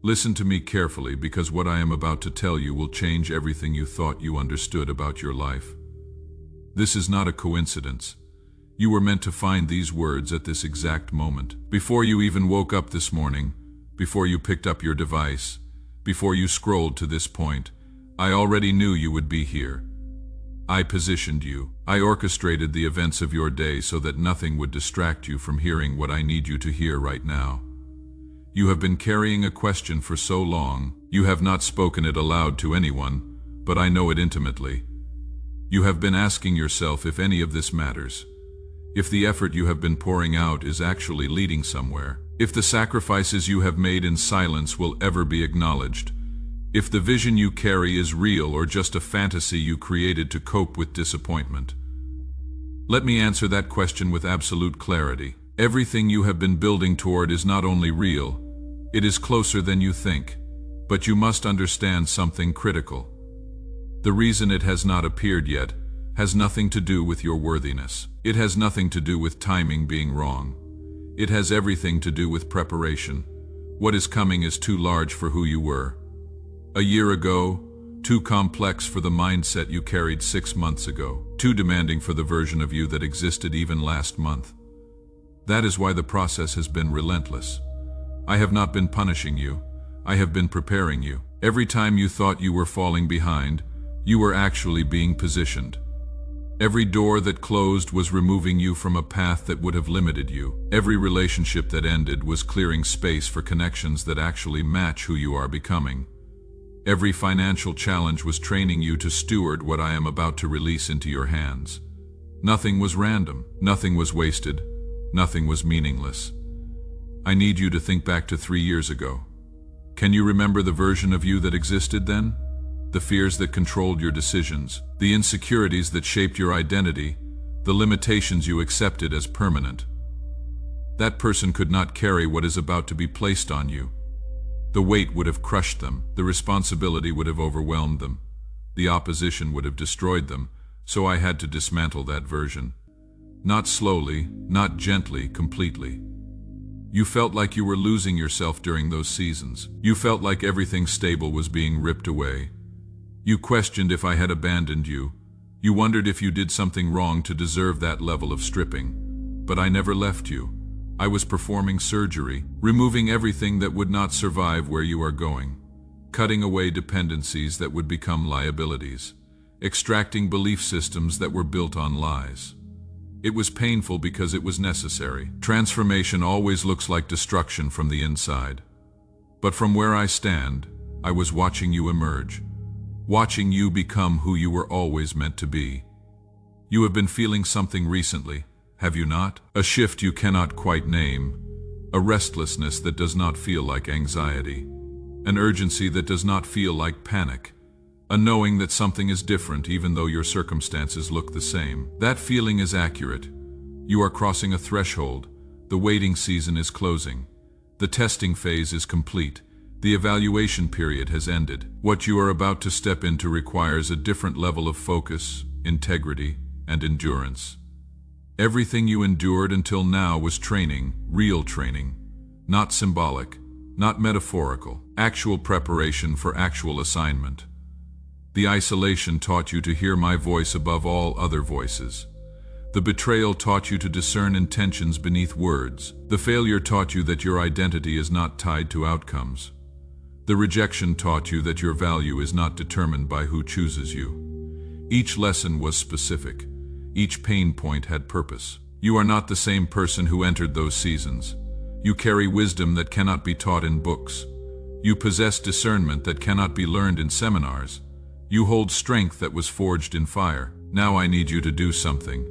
Listen to me carefully, because what I am about to tell you will change everything you thought you understood about your life. This is not a coincidence. You were meant to find these words at this exact moment. Before you even woke up this morning, before you picked up your device, before you scrolled to this point, I already knew you would be here. I positioned you. I orchestrated the events of your day so that nothing would distract you from hearing what I need you to hear right now. You have been carrying a question for so long. You have not spoken it aloud to anyone, but I know it intimately. You have been asking yourself if any of this matters, if the effort you have been pouring out is actually leading somewhere, if the sacrifices you have made in silence will ever be acknowledged, if the vision you carry is real or just a fantasy you created to cope with disappointment. Let me answer that question with absolute clarity. Everything you have been building toward is not only real, it is closer than you think, but you must understand something critical. The reason it has not appeared yet has nothing to do with your worthiness. It has nothing to do with timing being wrong. It has everything to do with preparation. What is coming is too large for who you were a year ago, too complex for the mindset you carried 6 months ago, too demanding for the version of you that existed even last month. That is why the process has been relentless. I have not been punishing you. I have been preparing you. Every time you thought you were falling behind, you were actually being positioned. Every door that closed was removing you from a path that would have limited you. Every relationship that ended was clearing space for connections that actually match who you are becoming. Every financial challenge was training you to steward what I am about to release into your hands. Nothing was random. Nothing was wasted. Nothing was meaningless. I need you to think back to 3 years ago. Can you remember the version of you that existed then? The fears that controlled your decisions, the insecurities that shaped your identity, the limitations you accepted as permanent. That person could not carry what is about to be placed on you. The weight would have crushed them, the responsibility would have overwhelmed them, the opposition would have destroyed them, so I had to dismantle that version. Not slowly, not gently, completely. You felt like you were losing yourself during those seasons. You felt like everything stable was being ripped away. You questioned if I had abandoned you. You wondered if you did something wrong to deserve that level of stripping. But I never left you. I was performing surgery, removing everything that would not survive where you are going, cutting away dependencies that would become liabilities, extracting belief systems that were built on lies. It was painful because it was necessary. Transformation always looks like destruction from the inside. But from where I stand, I was watching you emerge, watching you become who you were always meant to be. You have been feeling something recently, have you not? A shift you cannot quite name, a restlessness that does not feel like anxiety, an urgency that does not feel like panic, a knowing that something is different even though your circumstances look the same. That feeling is accurate. You are crossing a threshold. The waiting season is closing. The testing phase is complete. The evaluation period has ended. What you are about to step into requires a different level of focus, integrity, and endurance. Everything you endured until now was training, real training, not symbolic, not metaphorical, actual preparation for actual assignment. The isolation taught you to hear my voice above all other voices. The betrayal taught you to discern intentions beneath words. The failure taught you that your identity is not tied to outcomes. The rejection taught you that your value is not determined by who chooses you. Each lesson was specific. Each pain point had purpose. You are not the same person who entered those seasons. You carry wisdom that cannot be taught in books. You possess discernment that cannot be learned in seminars. You hold strength that was forged in fire. Now I need you to do something.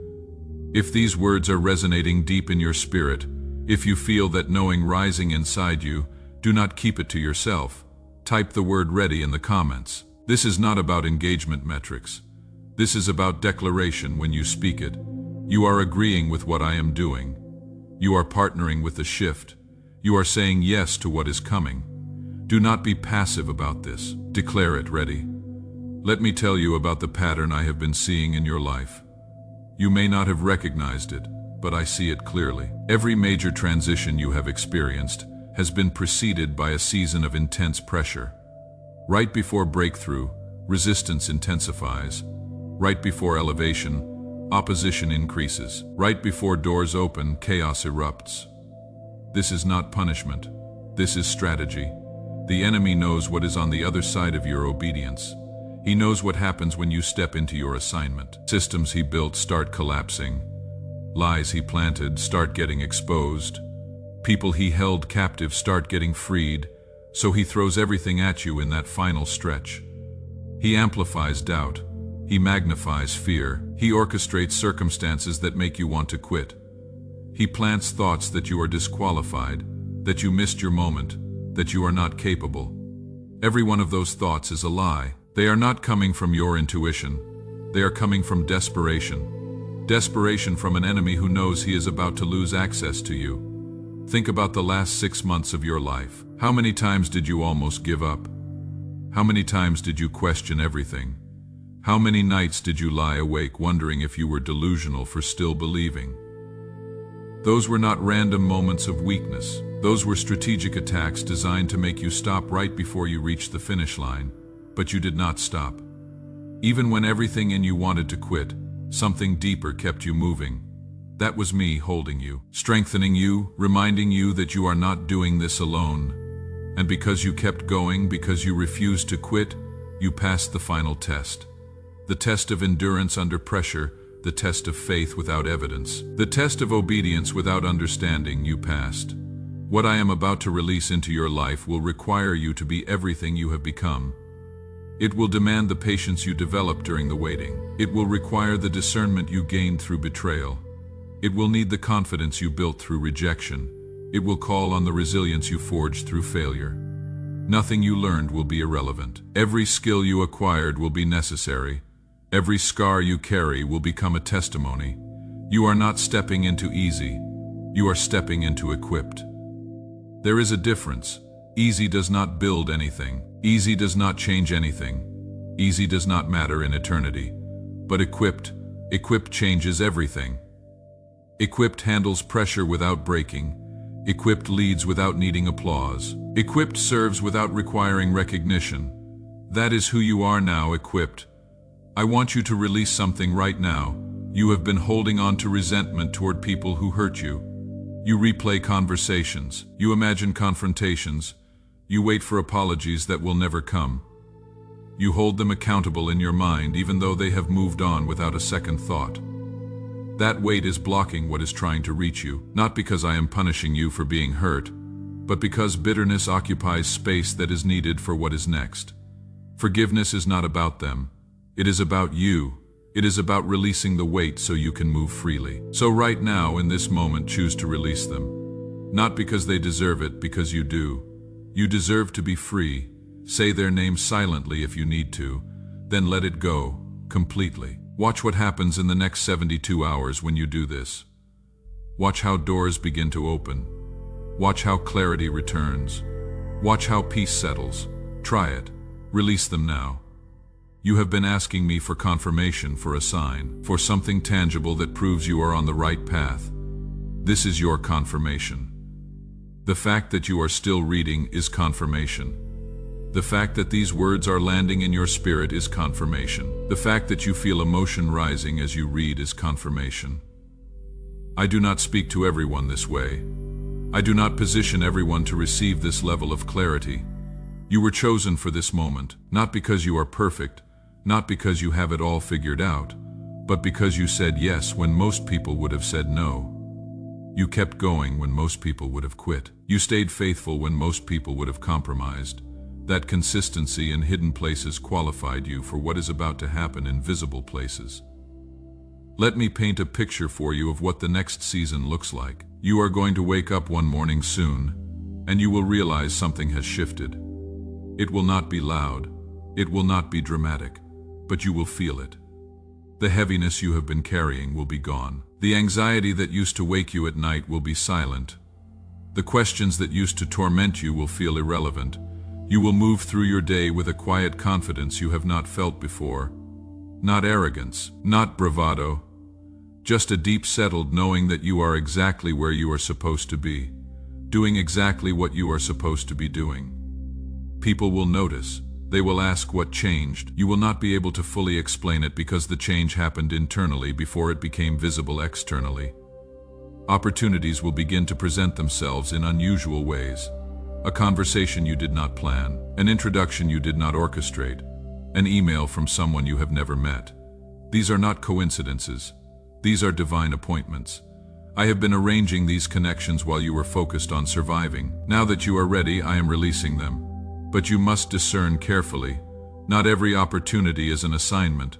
If these words are resonating deep in your spirit, if you feel that knowing rising inside you, do not keep it to yourself. Type the word "ready" in the comments. This is not about engagement metrics. This is about declaration. When you speak it, you are agreeing with what I am doing. You are partnering with the shift. You are saying yes to what is coming. Do not be passive about this. Declare it ready. Let me tell you about the pattern I have been seeing in your life. You may not have recognized it, but I see it clearly. Every major transition you have experienced has been preceded by a season of intense pressure. Right before breakthrough, resistance intensifies. Right before elevation, opposition increases. Right before doors open, chaos erupts. This is not punishment. This is strategy. The enemy knows what is on the other side of your obedience. He knows what happens when you step into your assignment. Systems he built start collapsing. Lies he planted start getting exposed. People he held captive start getting freed, so he throws everything at you in that final stretch. He amplifies doubt. He magnifies fear. He orchestrates circumstances that make you want to quit. He plants thoughts that you are disqualified, that you missed your moment, that you are not capable. Every one of those thoughts is a lie. They are not coming from your intuition. They are coming from desperation. Desperation from an enemy who knows he is about to lose access to you. Think about the last 6 months of your life. How many times did you almost give up? How many times did you question everything? How many nights did you lie awake wondering if you were delusional for still believing? Those were not random moments of weakness. Those were strategic attacks designed to make you stop right before you reached the finish line, but you did not stop. Even when everything in you wanted to quit, something deeper kept you moving. That was me holding you, strengthening you, reminding you that you are not doing this alone. And because you kept going, because you refused to quit, you passed the final test. The test of endurance under pressure, the test of faith without evidence, the test of obedience without understanding, you passed. What I am about to release into your life will require you to be everything you have become. It will demand the patience you developed during the waiting. It will require the discernment you gained through betrayal. It will need the confidence you built through rejection. It will call on the resilience you forged through failure. Nothing you learned will be irrelevant. Every skill you acquired will be necessary. Every scar you carry will become a testimony. You are not stepping into easy. You are stepping into equipped. There is a difference. Easy does not build anything. Easy does not change anything. Easy does not matter in eternity. But equipped changes everything. Equipped handles pressure without breaking. Equipped leads without needing applause. Equipped serves without requiring recognition. That is who you are now, equipped. I want you to release something right now. You have been holding on to resentment toward people who hurt you. You replay conversations. You imagine confrontations. You wait for apologies that will never come. You hold them accountable in your mind even though they have moved on without a second thought. That weight is blocking what is trying to reach you, not because I am punishing you for being hurt, but because bitterness occupies space that is needed for what is next. Forgiveness is not about them. It is about you. It is about releasing the weight so you can move freely. So right now, in this moment, choose to release them. Not because they deserve it, because you do. You deserve to be free. Say their name silently if you need to, then let it go, completely. Watch what happens in the next 72 hours when you do this. Watch how doors begin to open. Watch how clarity returns. Watch how peace settles. Try it. Release them now. You have been asking me for confirmation, for a sign, for something tangible that proves you are on the right path. This is your confirmation. The fact that you are still reading is confirmation. The fact that these words are landing in your spirit is confirmation. The fact that you feel emotion rising as you read is confirmation. I do not speak to everyone this way. I do not position everyone to receive this level of clarity. You were chosen for this moment, not because you are perfect, not because you have it all figured out, but because you said yes when most people would have said no. You kept going when most people would have quit. You stayed faithful when most people would have compromised. That consistency in hidden places qualified you for what is about to happen in visible places. Let me paint a picture for you of what the next season looks like. You are going to wake up one morning soon, and you will realize something has shifted. It will not be loud. It will not be dramatic, but you will feel it. The heaviness you have been carrying will be gone. The anxiety that used to wake you at night will be silent. The questions that used to torment you will feel irrelevant. You will move through your day with a quiet confidence you have not felt before. Not arrogance, not bravado, just a deep settled knowing that you are exactly where you are supposed to be, doing exactly what you are supposed to be doing. People will notice. They will ask what changed. You will not be able to fully explain it because the change happened internally before it became visible externally. Opportunities will begin to present themselves in unusual ways. A conversation you did not plan, an introduction you did not orchestrate, an email from someone you have never met. These are not coincidences. These are divine appointments. I have been arranging these connections while you were focused on surviving. Now that you are ready, I am releasing them. But you must discern carefully. Not every opportunity is an assignment.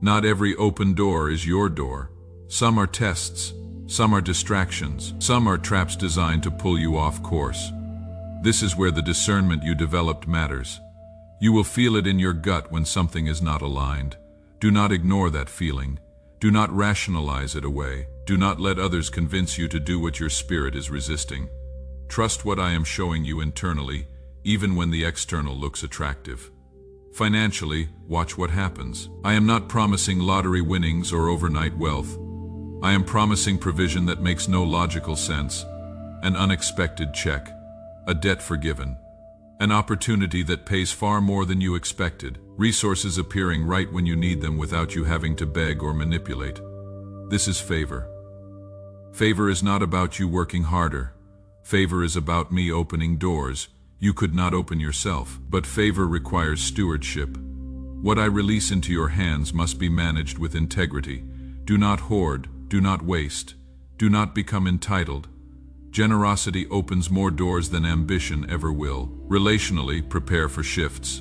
Not every open door is your door. Some are tests. Some are distractions. Some are traps designed to pull you off course. This is where the discernment you developed matters. You will feel it in your gut when something is not aligned. Do not ignore that feeling. Do not rationalize it away. Do not let others convince you to do what your spirit is resisting. Trust what I am showing you internally, even when the external looks attractive. Financially, watch what happens. I am not promising lottery winnings or overnight wealth. I am promising provision that makes no logical sense, an unexpected check, a debt forgiven, an opportunity that pays far more than you expected, resources appearing right when you need them without you having to beg or manipulate. This is favor. Favor is not about you working harder. Favor is about me opening doors you could not open yourself. But favor requires stewardship. What I release into your hands must be managed with integrity. Do not hoard. Do not waste. Do not become entitled. Generosity opens more doors than ambition ever will. Relationally, prepare for shifts.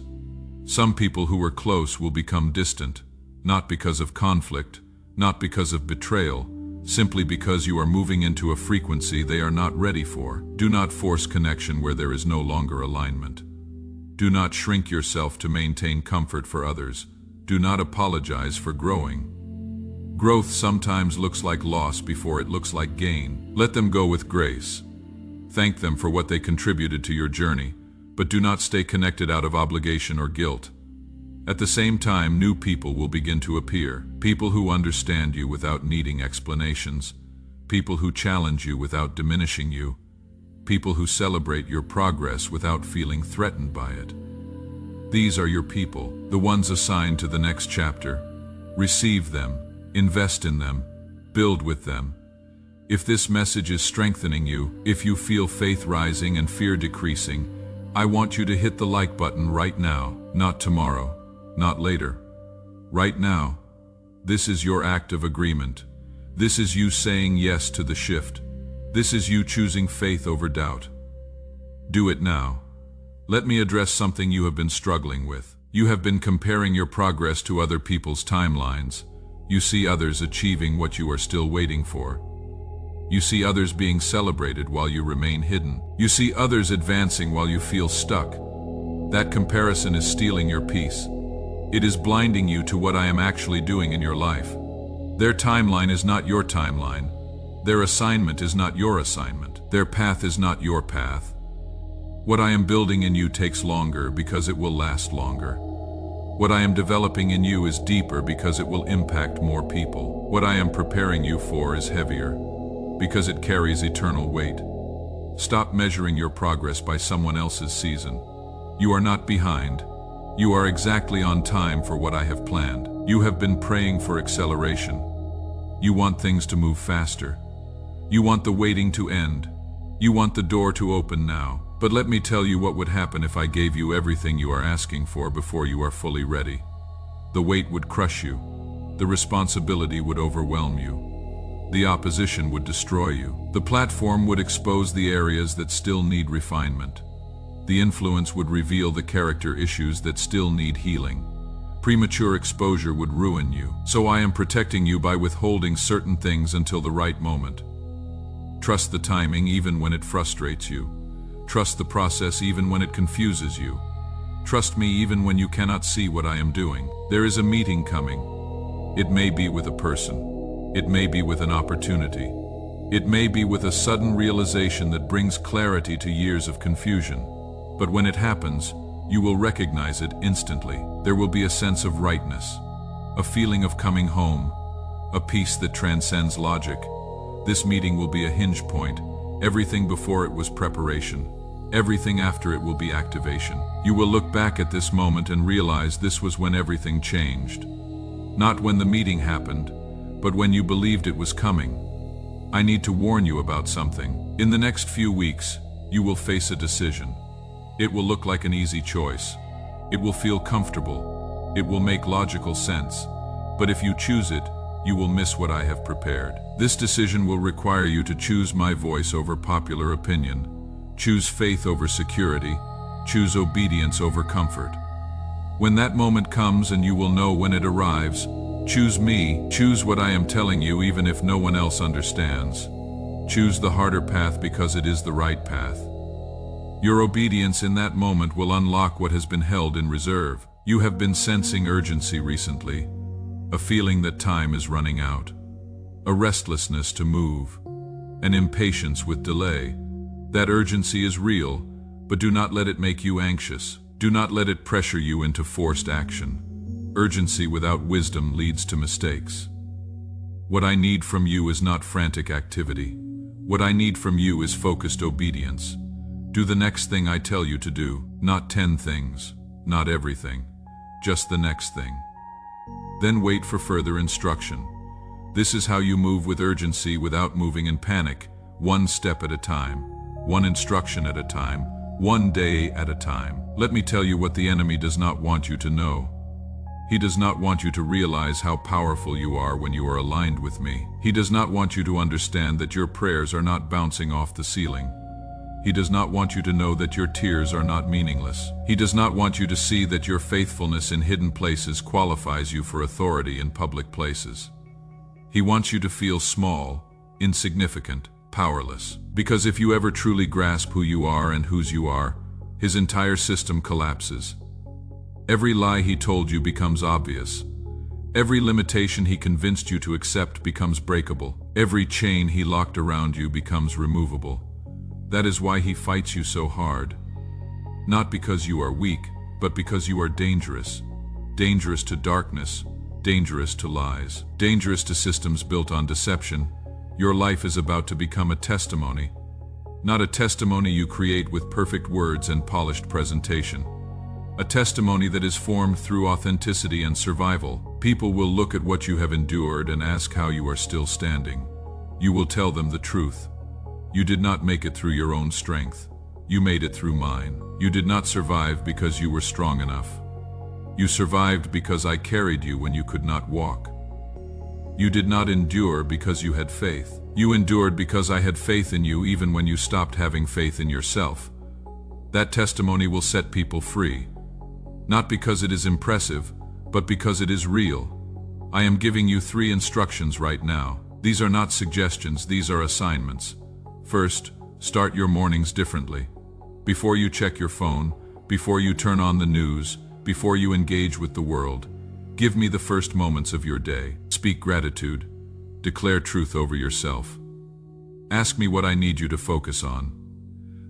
Some people who were close will become distant, not because of conflict, not because of betrayal, simply because you are moving into a frequency they are not ready for. Do not force connection where there is no longer alignment. Do not shrink yourself to maintain comfort for others. Do not apologize for growing. Growth sometimes looks like loss before it looks like gain. Let them go with grace. Thank them for what they contributed to your journey, but do not stay connected out of obligation or guilt. At the same time, new people will begin to appear. People who understand you without needing explanations. People who challenge you without diminishing you. People who celebrate your progress without feeling threatened by it. These are your people, the ones assigned to the next chapter. Receive them. Invest in them, build with them. If this message is strengthening you, if you feel faith rising and fear decreasing, I want you to hit the like button right now, not tomorrow, not later. Right now. This is your act of agreement. This is you saying yes to the shift. This is you choosing faith over doubt. Do it now. Let me address something you have been struggling with. You have been comparing your progress to other people's timelines. You see others achieving what you are still waiting for. You see others being celebrated while you remain hidden. You see others advancing while you feel stuck. That comparison is stealing your peace. It is blinding you to what I am actually doing in your life. Their timeline is not your timeline. Their assignment is not your assignment. Their path is not your path. What I am building in you takes longer because it will last longer. What I am developing in you is deeper because it will impact more people. What I am preparing you for is heavier because it carries eternal weight. Stop measuring your progress by someone else's season. You are not behind. You are exactly on time for what I have planned. You have been praying for acceleration. You want things to move faster. You want the waiting to end. You want the door to open now. But let me tell you what would happen if I gave you everything you are asking for before you are fully ready. The weight would crush you. The responsibility would overwhelm you. The opposition would destroy you. The platform would expose the areas that still need refinement. The influence would reveal the character issues that still need healing. Premature exposure would ruin you. So I am protecting you by withholding certain things until the right moment. Trust the timing even when it frustrates you. Trust the process even when it confuses you. Trust me even when you cannot see what I am doing. There is a meeting coming. It may be with a person. It may be with an opportunity. It may be with a sudden realization that brings clarity to years of confusion. But when it happens, you will recognize it instantly. There will be a sense of rightness, a feeling of coming home, a peace that transcends logic. This meeting will be a hinge point. Everything before it was preparation. Everything after it will be activation. You will look back at this moment and realize this was when everything changed. Not when the meeting happened, but when you believed it was coming. I need to warn you about something. In the next few weeks, you will face a decision. It will look like an easy choice. It will feel comfortable. It will make logical sense. But if you choose it, you will miss what I have prepared. This decision will require you to choose my voice over popular opinion. Choose faith over security. Choose obedience over comfort. When that moment comes, and you will know when it arrives, choose me. Choose what I am telling you even if no one else understands. Choose the harder path because it is the right path. Your obedience in that moment will unlock what has been held in reserve. You have been sensing urgency recently, a feeling that time is running out, a restlessness to move, an impatience with delay. That urgency is real, but do not let it make you anxious. Do not let it pressure you into forced action. Urgency without wisdom leads to mistakes. What I need from you is not frantic activity. What I need from you is focused obedience. Do the next thing I tell you to do, not 10 things, not everything, just the next thing. Then wait for further instruction. This is how you move with urgency without moving in panic, one step at a time, one instruction at a time, one day at a time. Let me tell you what the enemy does not want you to know. He does not want you to realize how powerful you are when you are aligned with me. He does not want you to understand that your prayers are not bouncing off the ceiling. He does not want you to know that your tears are not meaningless. He does not want you to see that your faithfulness in hidden places qualifies you for authority in public places. He wants you to feel small, insignificant, powerless. Because if you ever truly grasp who you are and whose you are, his entire system collapses. Every lie he told you becomes obvious. Every limitation he convinced you to accept becomes breakable. Every chain he locked around you becomes removable. That is why he fights you so hard. Not because you are weak, but because you are dangerous. Dangerous to darkness, dangerous to lies, dangerous to systems built on deception. Your life is about to become a testimony. Not a testimony you create with perfect words and polished presentation. A testimony that is formed through authenticity and survival. People will look at what you have endured and ask how you are still standing. You will tell them the truth. You did not make it through your own strength. You made it through mine. You did not survive because you were strong enough. You survived because I carried you when you could not walk. You did not endure because you had faith. You endured because I had faith in you even when you stopped having faith in yourself. That testimony will set people free. Not because it is impressive, but because it is real. I am giving you 3 instructions right now. These are not suggestions, these are assignments. First, start your mornings differently. Before you check your phone, before you turn on the news, before you engage with the world, give me the first moments of your day. Speak gratitude. Declare truth over yourself. Ask me what I need you to focus on.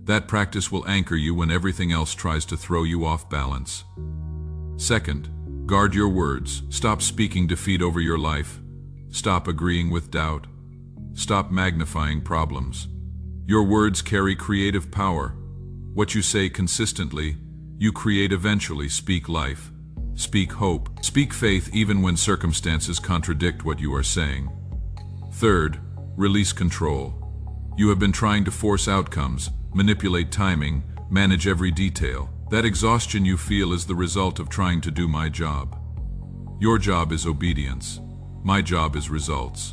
That practice will anchor you when everything else tries to throw you off balance. Second, guard your words. Stop speaking defeat over your life. Stop agreeing with doubt. Stop magnifying problems. Your words carry creative power. What you say consistently, you create eventually. Speak life. Speak hope. Speak faith even when circumstances contradict what you are saying. Third, release control. You have been trying to force outcomes, manipulate timing, manage every detail. That exhaustion you feel is the result of trying to do my job. Your job is obedience. My job is results.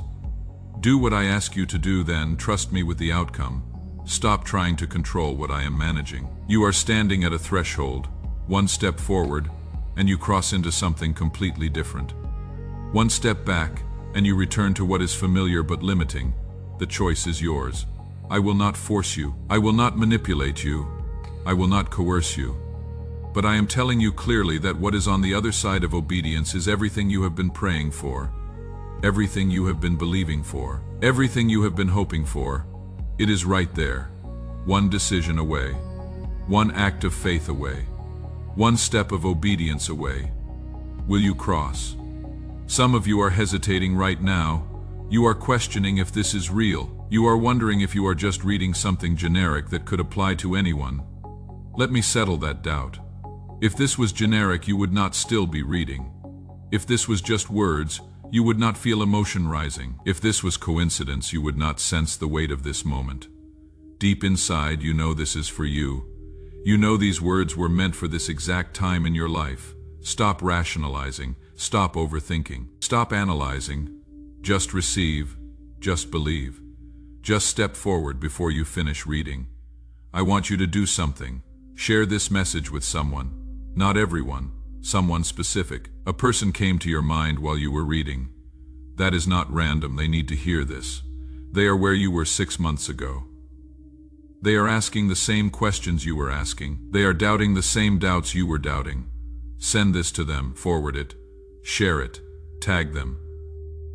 Do what I ask you to do, then trust me with the outcome. Stop trying to control what I am managing. You are standing at a threshold, one step forward, and you cross into something completely different. One step back, and you return to what is familiar but limiting. The choice is yours. I will not force you. I will not manipulate you. I will not coerce you. But I am telling you clearly that what is on the other side of obedience is everything you have been praying for. Everything you have been believing for, everything you have been hoping for, it is right there. One decision away, one act of faith away, one step of obedience away. Will you cross? Some of you are hesitating right now. You are questioning if this is real. You are wondering if you are just reading something generic that could apply to anyone. Let me settle that doubt. If this was generic, you would not still be reading. If this was just words, you would not feel emotion rising. If this was coincidence, you would not sense the weight of this moment. Deep inside, you know this is for you. You know these words were meant for this exact time in your life. Stop rationalizing. Stop overthinking. Stop analyzing. Just receive. Just believe. Just step forward before you finish reading. I want you to do something. Share this message with someone. Not everyone. Someone specific. A person came to your mind while you were reading. That is not random. They need to hear this. They are where you were 6 months ago. They are asking the same questions you were asking. They are doubting the same doubts you were doubting. Send this to them, forward it, share it, tag them.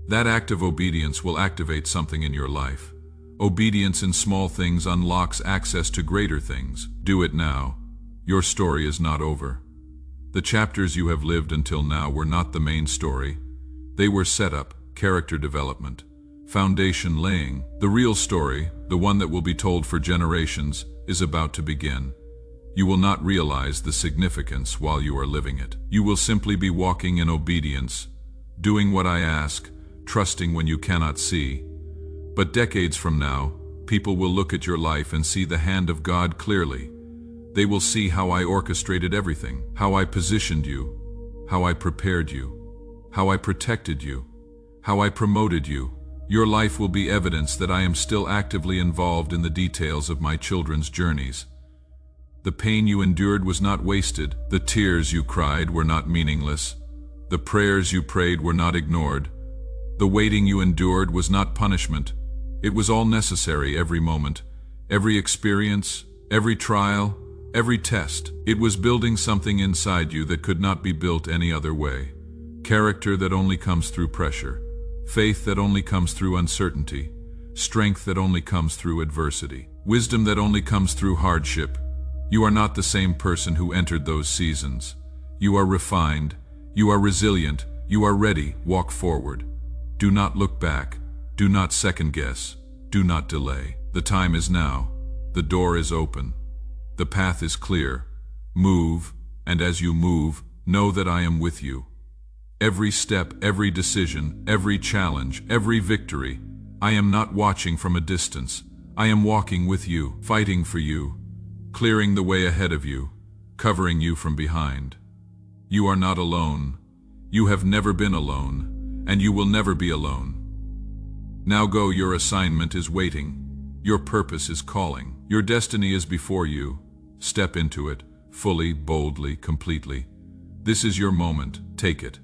That act of obedience will activate something in your life. Obedience in small things unlocks access to greater things. Do it now. Your story is not over. The chapters you have lived until now were not the main story. They were setup, character development, foundation laying. The real story, the one that will be told for generations, is about to begin. You will not realize the significance while you are living it. You will simply be walking in obedience, doing what I ask, trusting when you cannot see. But decades from now, people will look at your life and see the hand of God clearly. They will see how I orchestrated everything, how I positioned you, how I prepared you, how I protected you, how I promoted you. Your life will be evidence that I am still actively involved in the details of my children's journeys. The pain you endured was not wasted. The tears you cried were not meaningless. The prayers you prayed were not ignored. The waiting you endured was not punishment. It was all necessary every moment, every experience, every trial, every test. It was building something inside you that could not be built any other way. Character that only comes through pressure. Faith that only comes through uncertainty. Strength that only comes through adversity. Wisdom that only comes through hardship. You are not the same person who entered those seasons. You are refined. You are resilient. You are ready. Walk forward. Do not look back. Do not second guess. Do not delay. The time is now. The door is open. The path is clear. Move, and as you move, know that I am with you. Every step, every decision, every challenge, every victory, I am not watching from a distance. I am walking with you, fighting for you, clearing the way ahead of you, covering you from behind. You are not alone. You have never been alone, and you will never be alone. Now go, your assignment is waiting. Your purpose is calling. Your destiny is before you. Step into it, fully, boldly, completely. This is your moment. Take it.